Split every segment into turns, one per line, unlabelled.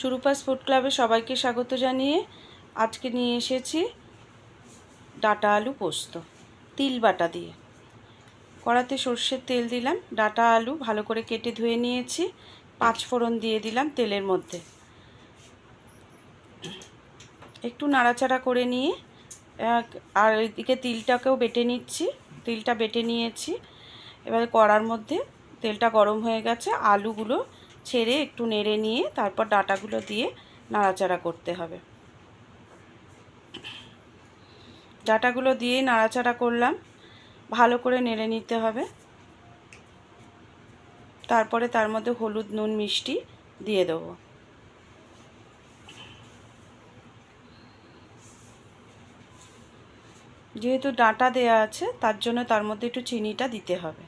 সুরূপাস food ক্লাবে সবাইকে স্বাগত জানিয়ে আজকে নিয়ে এসেছি ডাঁটা আলু পোস্ত তিল বাটা দিয়ে। কড়াতে সর্ষের তেল দিলাম, ডাঁটা আলু ভালো করে কেটে ধুয়ে নিয়েছি, 5 ফোড়ন দিয়ে দিলাম তেলের মধ্যে। একটু নাড়াচাড়া করে নিয়ে আর এদিকে তিলটাকেও বেটে নিচ্ছি, তিলটা বেটে নিয়েছি। এবার কড়ার মধ্যে তেলটা গরম হয়ে গেছে, আলুগুলো ছেড়ে একটু নেড়ে নিয়ে তারপর ডাঁটাগুলো দিয়ে নাড়াচাড়া করতে হবে। ডাঁটাগুলো দিয়ে নাড়াচাড়া করলাম, ভালো করে নেড়ে নিতে হবে। তারপরে তার মধ্যে হলুদ, নুন, মিষ্টি দিয়ে দেবো। যেহেতু ডাঁটা দেয়া আছে তার জন্য তার মধ্যে একটু চিনিটা দিতে হবে।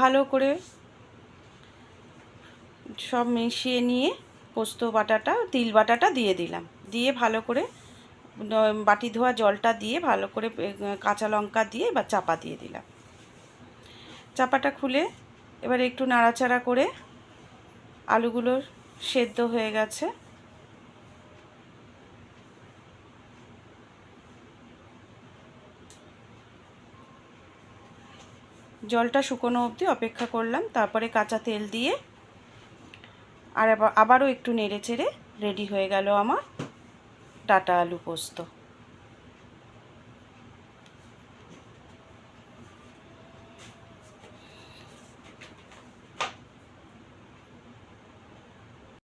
ভালো করে সব মিশিয়ে নিয়ে পোস্ত বাটাটা, তিল বাটাটা দিয়ে দিলাম, দিয়ে ভালো করে বাটি ধোয়া জলটা দিয়ে ভালো করে কাঁচা লঙ্কা দিয়ে এবার চাপা দিয়ে দিলাম। চাপাটা খুলে এবার একটু নাড়াচাড়া করে আলুগুলো সেদ্ধ হয়ে গেছে। জলটা শুকনো অবধি অপেক্ষা করলাম, তারপরে কাঁচা তেল দিয়ে আর আবারও একটু নেড়ে চেড়ে রেডি হয়ে গেল আমার ডাঁটা আলু পোস্ত।